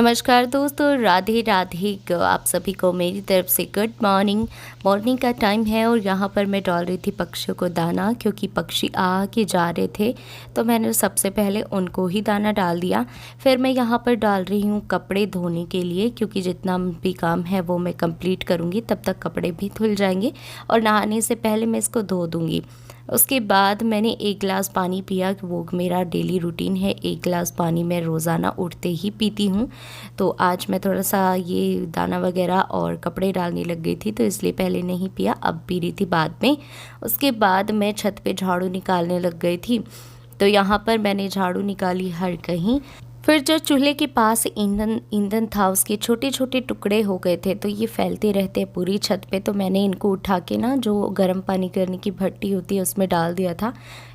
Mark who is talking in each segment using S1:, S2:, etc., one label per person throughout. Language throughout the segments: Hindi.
S1: नमस्कार दोस्तों, राधे राधे। आप सभी को मेरी तरफ से गुड मॉर्निंग। मॉर्निंग का टाइम है और यहाँ पर मैं डाल रही थी पक्षियों को दाना, क्योंकि पक्षी आ के जा रहे थे तो मैंने सबसे पहले उनको ही दाना डाल दिया। फिर मैं यहाँ पर डाल रही हूँ कपड़े धोने के लिए, क्योंकि जितना भी काम है वो मैं कंप्लीट करूँगी, तब तक कपड़े भी धुल जाएंगे और नहाने से पहले मैं इसको धो दूँगी। उसके बाद मैंने 1 गिलास पानी पिया, वो मेरा डेली रूटीन है। 1 गिलास पानी मैं रोज़ाना उठते ही पीती हूँ। तो आज मैं थोड़ा सा ये दाना वगैरह और कपड़े डालने लग गई थी, तो इसलिए पहले नहीं पिया, अब पी रही थी बाद में। उसके बाद मैं छत पे झाड़ू निकालने लग गई थी, तो यहाँ पर मैंने झाड़ू निकाली हर कहीं। फिर जो चूल्हे के पास ईंधन था, उसके छोटे छोटे टुकड़े हो गए थे, तो ये फैलते रहते हैं पूरी छत पे। तो मैंने इनको उठा के ना, जो गर्म पानी करने की भट्टी होती है उसमें डाल दिया था,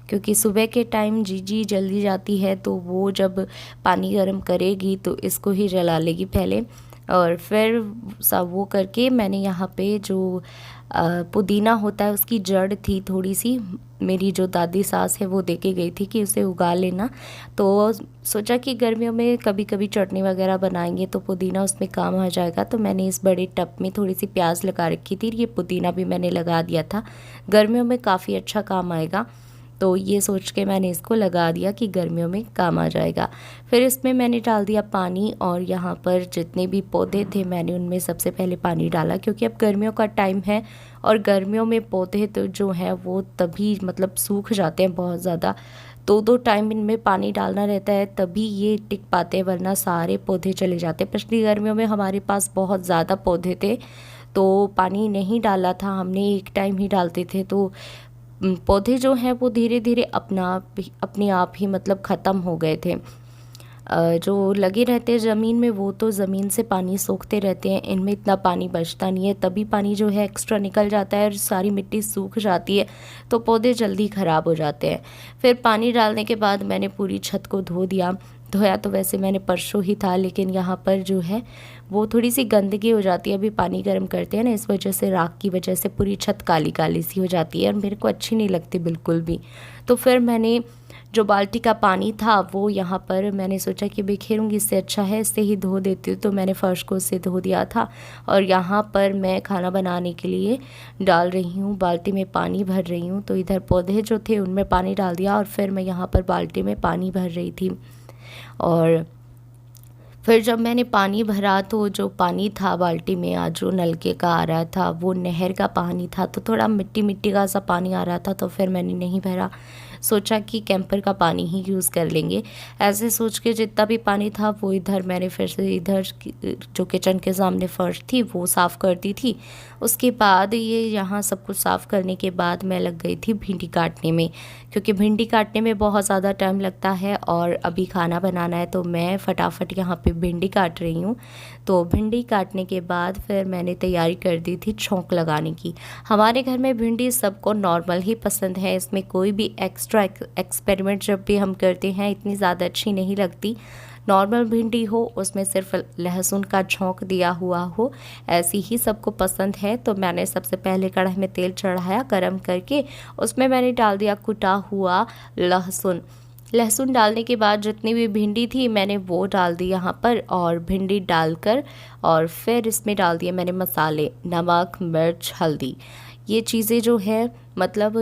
S1: क्योंकि सुबह के टाइम जीजी जल्दी जाती है, तो वो जब पानी गर्म करेगी तो इसको ही जला लेगी पहले। और फिर सब वो करके मैंने यहाँ पे जो पुदीना होता है उसकी जड़ थी थोड़ी सी, मेरी जो दादी सास है वो दे के गई थी कि उसे उगा लेना। तो सोचा कि गर्मियों में कभी कभी चटनी वगैरह बनाएंगे तो पुदीना उसमें काम आ जाएगा। तो मैंने इस बड़े टब में थोड़ी सी प्याज लगा रखी थी, ये पुदीना भी मैंने लगा दिया था, गर्मियों में काफ़ी अच्छा काम आएगा। तो ये सोच के मैंने इसको लगा दिया कि गर्मियों में काम आ जाएगा। फिर इसमें मैंने डाल दिया पानी, और यहाँ पर जितने भी पौधे थे मैंने उनमें सबसे पहले पानी डाला, क्योंकि अब गर्मियों का टाइम है और गर्मियों में पौधे तो जो हैं वो तभी मतलब सूख जाते हैं बहुत ज़्यादा। 2-2 टाइम इनमें पानी डालना रहता है, तभी ये टिक पाते हैं, वरना सारे पौधे चले जाते हैं। पिछली गर्मियों में हमारे पास बहुत ज़्यादा पौधे थे, तो पानी नहीं डाला था हमने, एक टाइम ही डालते थे, तो पौधे जो हैं वो धीरे धीरे अपने आप ही मतलब ख़त्म हो गए थे। जो लगे रहते हैं ज़मीन में वो तो ज़मीन से पानी सोखते रहते हैं, इनमें इतना पानी बचता नहीं है, तभी पानी जो है एक्स्ट्रा निकल जाता है और सारी मिट्टी सूख जाती है, तो पौधे जल्दी ख़राब हो जाते हैं। फिर पानी डालने के बाद मैंने पूरी छत को धो दिया। धोया तो वैसे मैंने परसों ही था, लेकिन यहाँ पर जो है वो थोड़ी सी गंदगी हो जाती है, अभी पानी गर्म करते हैं ना, इस वजह से राख की वजह से पूरी छत काली काली सी हो जाती है और मेरे को अच्छी नहीं लगती बिल्कुल भी। तो फिर मैंने जो बाल्टी का पानी था वो यहाँ पर मैंने सोचा कि बिखेरूंगी, इससे अच्छा है इससे ही धो देती हूँ, तो मैंने फ़र्श को उससे धो दिया था। और यहाँ पर मैं खाना बनाने के लिए डाल रही हूँ, बाल्टी में पानी भर रही हूँ। तो इधर पौधे जो थे उनमें पानी डाल दिया और फिर मैं यहाँ पर बाल्टी में पानी भर रही थी। और फिर जब मैंने पानी भरा तो जो पानी था बाल्टी में, आज जो नलके का आ रहा था वो नहर का पानी था, तो थोड़ा मिट्टी मिट्टी का सा पानी आ रहा था, तो फिर मैंने नहीं भरा, सोचा कि कैंपर का पानी ही यूज़ कर लेंगे। ऐसे सोच के जितना भी पानी था वो इधर मैंने फिर से इधर जो किचन के सामने फर्श थी वो साफ़ कर दी थी। उसके बाद ये यहाँ सब कुछ साफ़ करने के बाद मैं लग गई थी भिंडी काटने में, क्योंकि भिंडी काटने में बहुत ज़्यादा टाइम लगता है और अभी खाना बनाना है, तो मैं फटाफट यहाँ पे भिंडी काट रही हूँ। तो भिंडी काटने के बाद फिर मैंने तैयारी कर दी थी छौंक लगाने की। हमारे घर में भिंडी सबको नॉर्मल ही पसंद है, इसमें कोई भी एक्स्ट्रा एक्सपेरिमेंट जब भी हम करते हैं इतनी ज़्यादा अच्छी नहीं लगती। नॉर्मल भिंडी हो, उसमें सिर्फ लहसुन का छौंक दिया हुआ हो, ऐसी ही सबको पसंद है। तो मैंने सबसे पहले कढ़ाई में तेल चढ़ाया, गरम करके उसमें मैंने डाल दिया कुटा हुआ लहसुन। लहसुन डालने के बाद जितनी भी भिंडी थी मैंने वो डाल दी यहाँ पर, और भिंडी डालकर और फिर इसमें डाल दिए मैंने मसाले, नमक, मिर्च, हल्दी। ये चीज़ें जो है मतलब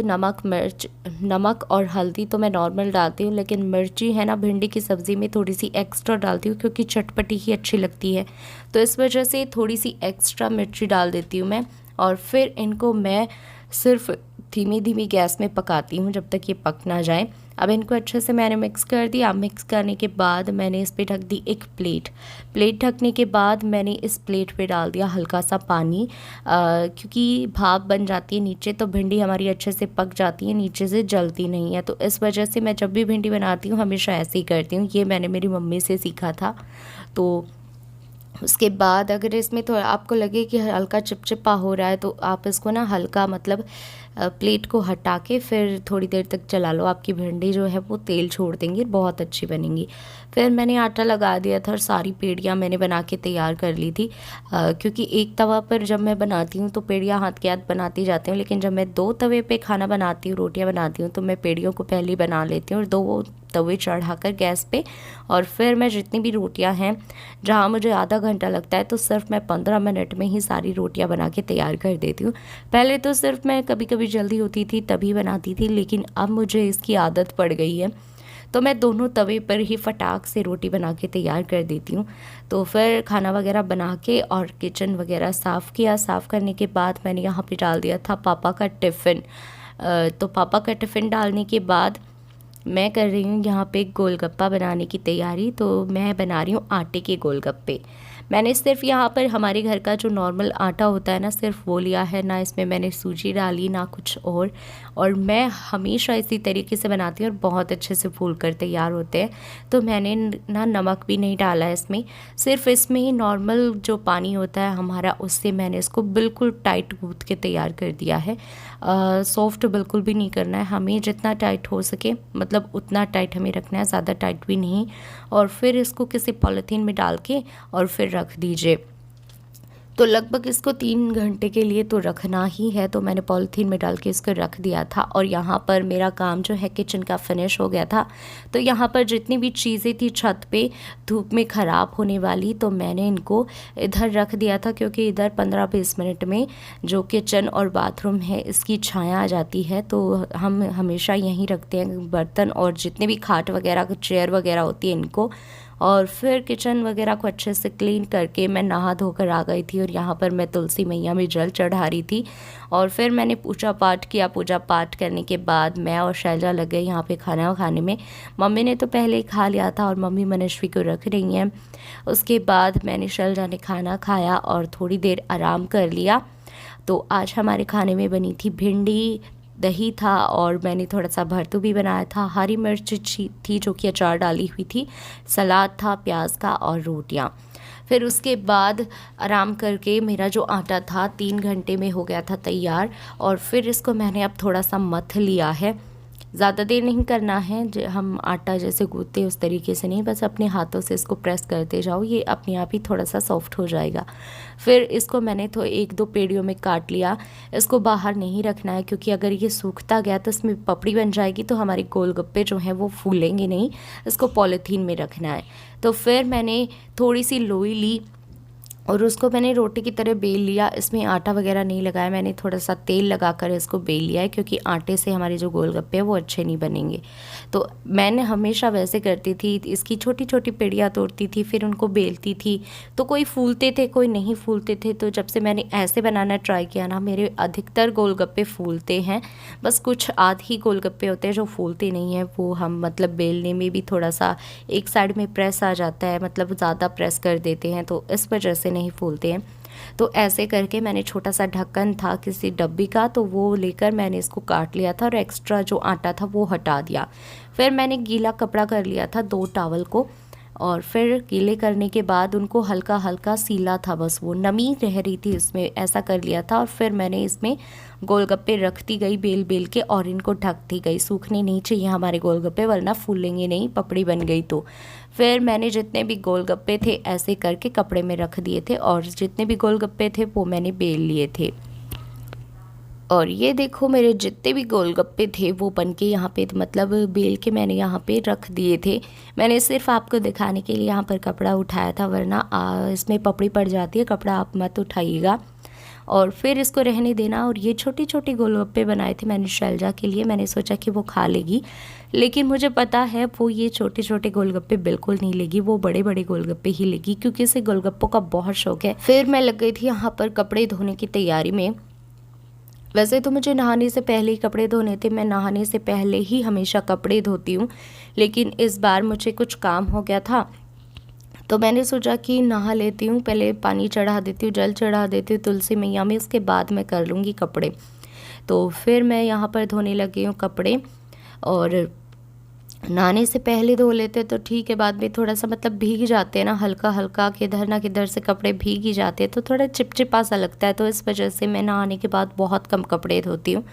S1: नमक और हल्दी तो मैं नॉर्मल डालती हूँ, लेकिन मिर्ची है ना भिंडी की सब्ज़ी में थोड़ी सी एक्स्ट्रा डालती हूँ, क्योंकि चटपटी ही अच्छी लगती है, तो इस वजह से थोड़ी सी एक्स्ट्रा मिर्ची डाल देती हूँ मैं। और फिर इनको मैं सिर्फ धीमी धीमी गैस में पकाती हूँ जब तक ये पक ना जाए। अब इनको अच्छे से मैंने मिक्स कर दिया। मिक्स करने के बाद मैंने इस पे ढक दी एक प्लेट ढकने के बाद मैंने इस प्लेट पे डाल दिया हल्का सा पानी, क्योंकि भाप बन जाती है नीचे, तो भिंडी हमारी अच्छे से पक जाती है, नीचे से जलती नहीं है। तो इस वजह से मैं जब भी भिंडी बनाती हूँ हमेशा ऐसे ही करती हूँ, ये मैंने मेरी मम्मी से सीखा था। तो उसके बाद अगर इसमें तो आपको लगे कि हल्का चिपचिपा हो रहा है, तो आप इसको ना हल्का मतलब प्लेट को हटा के फिर थोड़ी देर तक चला लो, आपकी भिंडी जो है वो तेल छोड़ देंगी, बहुत अच्छी बनेंगी। फिर मैंने आटा लगा दिया था और सारी पेड़ियाँ मैंने बना के तैयार कर ली थी, क्योंकि एक तवा पर जब मैं बनाती हूँ तो पेड़ियाँ हाथ के हाथ बनाती जाती हूँ, लेकिन जब मैं 2 तवे पे खाना बनाती हूँ, रोटियाँ बनाती हूँ, तो मैं पेड़ियों को पहले ही बना लेती हूँ और 2 तवे चढ़ाकर गैस पे, और फिर मैं जितनी भी रोटियां हैं, जहां मुझे आधा घंटा लगता है तो सिर्फ मैं 15 मिनट में ही सारी रोटियां बना के तैयार कर देती हूँ। पहले तो सिर्फ मैं कभी कभी जल्दी होती थी तभी बनाती थी, लेकिन अब मुझे इसकी आदत पड़ गई है, तो मैं दोनों तवे पर ही फटाक से रोटी बना के तैयार कर देती हूँ। तो फिर खाना वगैरह बना के और किचन वगैरह साफ़ किया। साफ़ करने के बाद मैंने यहाँ पे डाल दिया था पापा का टिफ़िन। तो पापा का टिफ़िन डालने के बाद मैं कर रही हूँ यहाँ पे गोलगप्पा बनाने की तैयारी। तो मैं बना रही हूँ आटे के गोलगप्पे। मैंने सिर्फ यहाँ पर हमारे घर का जो नॉर्मल आटा होता है ना, सिर्फ वो लिया है, ना इसमें मैंने सूजी डाली ना कुछ और मैं हमेशा इसी तरीके से बनाती हूँ और बहुत अच्छे से फूल कर तैयार होते हैं। तो मैंने ना नमक भी नहीं डाला है इसमें, सिर्फ इसमें ही नॉर्मल जो पानी होता है हमारा, उससे मैंने इसको बिल्कुल टाइट गूँथ के तैयार कर दिया है। सॉफ्ट बिल्कुल भी नहीं करना है हमें, जितना टाइट हो सके मतलब उतना टाइट हमें रखना है, ज़्यादा टाइट भी नहीं। और फिर इसको किसी पॉलीथीन में डाल के और फिर रख दीजिए। तो लगभग इसको 3 घंटे के लिए तो रखना ही है, तो मैंने पॉलीथीन में डाल के इसको रख दिया था। और यहाँ पर मेरा काम जो है किचन का फिनिश हो गया था। तो यहाँ पर जितनी भी चीज़ें थी छत पे धूप में ख़राब होने वाली, तो मैंने इनको इधर रख दिया था, क्योंकि इधर 15-20 मिनट में जो किचन और बाथरूम है इसकी छाया आ जाती है। तो हम हमेशा यहीं रखते हैं बर्तन और जितने भी खाट वगैरह चेयर वगैरह होती है इनको। और फिर किचन वगैरह को अच्छे से क्लीन करके मैं नहा धोकर आ गई थी, और यहाँ पर मैं तुलसी मैया में जल चढ़ा रही थी। और फिर मैंने पूजा पाठ किया। पूजा पाठ करने के बाद मैं और शैलजा लग गए यहाँ पे खाना खाने में। मम्मी ने तो पहले ही खा लिया था और मम्मी मनस्वी को रख रही हैं। उसके बाद मैंने शैलजा ने खाना खाया और थोड़ी देर आराम कर लिया। तो आज हमारे खाने में बनी थी भिंडी, दही था और मैंने थोड़ा सा भरतू भी बनाया था, हरी मिर्च थी जो कि अचार डाली हुई थी, सलाद था प्याज का और रोटियां। फिर उसके बाद आराम करके मेरा जो आटा था 3 घंटे में हो गया था तैयार। और फिर इसको मैंने अब थोड़ा सा मथ लिया है, ज़्यादा देर नहीं करना है, हम आटा जैसे गूँथते हैं उस तरीके से नहीं, बस अपने हाथों से इसको प्रेस करते जाओ, ये अपने आप ही थोड़ा सा सॉफ्ट हो जाएगा। फिर इसको मैंने तो 1-2 पेड़ियों में काट लिया। इसको बाहर नहीं रखना है, क्योंकि अगर ये सूखता गया तो इसमें पपड़ी बन जाएगी, तो हमारे गोलगप्पे जो हैं वो फूलेंगे नहीं। इसको पॉलीथीन में रखना है। तो फिर मैंने थोड़ी सी लोई ली और उसको मैंने रोटी की तरह बेल लिया। इसमें आटा वगैरह नहीं लगाया, मैंने थोड़ा सा तेल लगाकर इसको बेल लिया है, क्योंकि आटे से हमारे जो गोलगप्पे हैं वो अच्छे नहीं बनेंगे। तो मैंने हमेशा वैसे करती थी, इसकी छोटी छोटी पेड़ियाँ तोड़ती थी, फिर उनको बेलती थी। तो कोई फूलते थे कोई नहीं फूलते थे। तो जब से मैंने ऐसे बनाना ट्राई किया ना, मेरे अधिकतर गोलगप्पे फूलते हैं। बस कुछ आध ही गोलगप्पे होते हैं जो फूलते नहीं हैं, वो हम मतलब बेलने में भी थोड़ा सा एक साइड में प्रेस आ जाता है, मतलब ज़्यादा प्रेस कर देते हैं, तो इस वजह से नहीं फूलते हैं। तो ऐसे करके मैंने छोटा सा ढक्कन था किसी डब्बी का, तो वो लेकर मैंने इसको काट लिया था और एक्स्ट्रा जो आटा था वो हटा दिया। फिर मैंने गीला कपड़ा कर लिया था 2 टॉवल को, और फिर गीले करने के बाद उनको हल्का हल्का सीला था, बस वो नमी रह रही थी उसमें, ऐसा कर लिया था। और फिर मैंने इसमें गोलगप्पे रखती गई बेल बेल के और इनको ढकती गई। सूखने नहीं चाहिए हमारे गोलगप्पे, वरना फूलेंगे नहीं, पपड़ी बन गई तो। फिर मैंने जितने भी गोलगप्पे थे ऐसे करके कपड़े में रख दिए थे, और जितने भी गोलगप्पे थे वो मैंने बेल लिए थे। और ये देखो मेरे जितने भी गोलगप्पे थे वो बनके यहाँ पे मतलब बेल के मैंने यहाँ पे रख दिए थे। मैंने सिर्फ आपको दिखाने के लिए यहाँ पर कपड़ा उठाया था, वरना इसमें पपड़ी पड़ जाती है, कपड़ा आप मत उठाइएगा। और फिर इसको रहने देना। और ये छोटी छोटी गोलगप्पे बनाए थे मैंने शैलजा के लिए, मैंने सोचा कि वो खा लेगी, लेकिन मुझे पता है वो ये छोटे छोटे गोलगप्पे बिल्कुल नहीं लेगी, वो बड़े बड़े गोलगप्पे ही लेगी, क्योंकि इसे गोलगप्पों का बहुत शौक है। फिर मैं लग गई थी यहाँ पर कपड़े धोने की तैयारी में। वैसे तो मुझे नहाने से पहले ही कपड़े धोने थे, मैं नहाने से पहले ही हमेशा कपड़े धोती हूँ, लेकिन इस बार मुझे कुछ काम हो गया था, तो मैंने सोचा कि नहा लेती हूँ, पहले पानी चढ़ा देती हूँ, जल चढ़ा देती हूँ तुलसी मैया में, उसके बाद मैं कर लूँगी कपड़े। तो फिर मैं यहाँ पर धोने लगी हूँ कपड़े। और नहाने से पहले धो लेते तो ठीक है, बाद में थोड़ा सा मतलब भीग जाते हैं ना, हल्का हल्का किधर ना किधर से कपड़े भीग ही जाते हैं, तो थोड़ा चिपचिपा सा लगता है। तो इस वजह से मैं नहाने के बाद बहुत कम कपड़े धोती हूँ।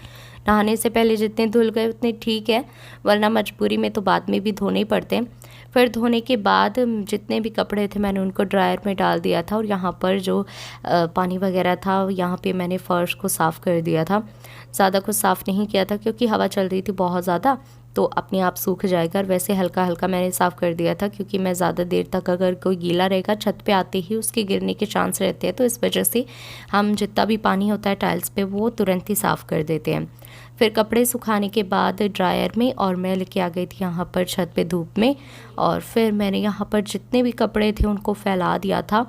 S1: नहाने से पहले जितने धुल गए उतने ठीक है, वरना मजबूरी में तो बाद में भी धोने ही पड़ते हैं। फिर धोने के बाद जितने भी कपड़े थे मैंने उनको ड्रायर में डाल दिया था, और यहाँ पर जो पानी वगैरह था यहाँ पे मैंने फ़र्श को साफ़ कर दिया था। ज़्यादा कुछ साफ़ नहीं किया था क्योंकि हवा चल रही थी बहुत ज़्यादा, तो अपने आप सूख जाएगा। और वैसे हल्का हल्का मैंने साफ़ कर दिया था, क्योंकि मैं ज़्यादा देर तक अगर कोई गीला रहेगा छत पे आते ही उसके गिरने के चांस रहते हैं, तो इस वजह से हम जितना भी पानी होता है टाइल्स पे वो तुरंत ही साफ़ कर देते हैं। फिर कपड़े सुखाने के बाद ड्रायर में, और मैं लेके आ गई थी यहाँ पर छत पे धूप में, और फिर मैंने यहाँ पर जितने भी कपड़े थे उनको फैला दिया था।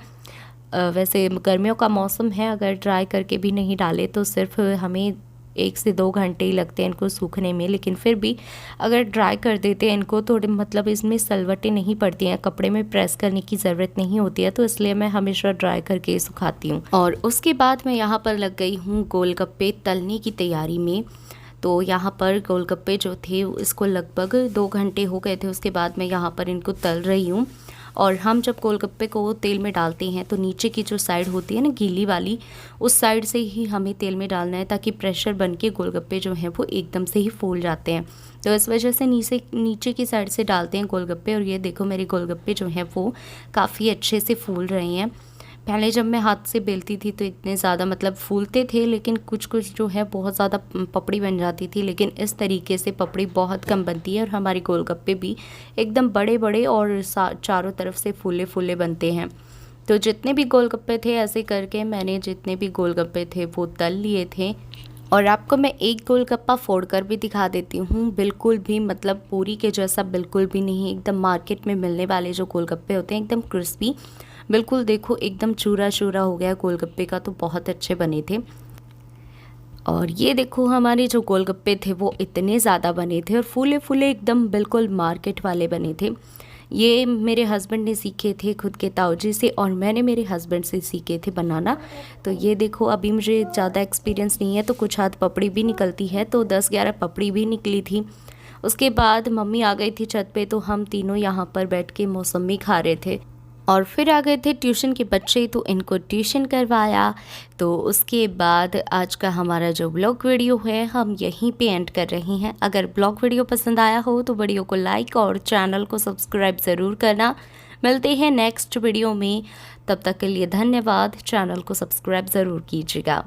S1: वैसे गर्मियों का मौसम है, अगर ड्राई करके भी नहीं डाले तो सिर्फ हमें 1 से 2 घंटे ही लगते हैं इनको सूखने में, लेकिन फिर भी अगर ड्राई कर देते हैं इनको तो मतलब इसमें सलवटें नहीं पड़ती हैं, कपड़े में प्रेस करने की ज़रूरत नहीं होती है, तो इसलिए मैं हमेशा ड्राई करके सुखाती हूँ। और उसके बाद मैं यहाँ पर लग गई हूँ गोलगप्पे तलने की तैयारी में। तो यहाँ पर गोलगप्पे जो थे इसको लगभग 2 घंटे हो गए थे, उसके बाद मैं यहाँ पर इनको तल रही हूँ। और हम जब गोलगप्पे को तेल में डालते हैं तो नीचे की जो साइड होती है ना गीली वाली, उस साइड से ही हमें तेल में डालना है, ताकि प्रेशर बन के गोलगप्पे जो हैं वो एकदम से ही फूल जाते हैं। तो इस वजह से नीचे की साइड से डालते हैं गोलगप्पे। और ये देखो मेरे गोलगप्पे जो हैं वो काफ़ी अच्छे से फूल रहे हैं। पहले जब मैं हाथ से बेलती थी तो इतने ज़्यादा मतलब फूलते थे, लेकिन कुछ कुछ जो है बहुत ज़्यादा पपड़ी बन जाती थी, लेकिन इस तरीके से पपड़ी बहुत कम बनती है। और हमारे गोलगप्पे भी एकदम बड़े बड़े और चारों तरफ से फूले फूले बनते हैं। तो जितने भी गोलगप्पे थे ऐसे करके मैंने जितने भी गोलगप्पे थे वो तल लिए थे। और आपको मैं एक गोलगप्पा फोड़कर भी दिखा देती हूँ, बिल्कुल भी मतलब पूरी के जैसा बिल्कुल भी नहीं, एकदम मार्केट में मिलने वाले जो गोलगप्पे होते हैं एकदम क्रिस्पी, बिल्कुल देखो एकदम चूरा चूरा हो गया गोलगप्पे का, तो बहुत अच्छे बने थे। और ये देखो हमारे जो गोलगप्पे थे वो इतने ज़्यादा बने थे और फूले फूले एकदम बिल्कुल मार्केट वाले बने थे। ये मेरे हस्बैंड ने सीखे थे खुद के ताऊजी से, और मैंने मेरे हस्बैंड से सीखे थे बनाना। तो ये देखो अभी मुझे ज़्यादा एक्सपीरियंस नहीं है, तो कुछ हाथ पपड़ी भी निकलती है, तो 10-11 पपड़ी भी निकली थी। उसके बाद मम्मी आ गई थी छत पे, तो हम तीनों यहाँ पर बैठ के मौसमी खा रहे थे। और फिर आ गए थे ट्यूशन के बच्चे, तो इनको ट्यूशन करवाया। तो उसके बाद आज का हमारा जो ब्लॉग वीडियो है हम यहीं पे एंड कर रहे हैं। अगर ब्लॉग वीडियो पसंद आया हो तो वीडियो को लाइक और चैनल को सब्सक्राइब ज़रूर करना। मिलते हैं नेक्स्ट वीडियो में, तब तक के लिए धन्यवाद। चैनल को सब्सक्राइब ज़रूर कीजिएगा।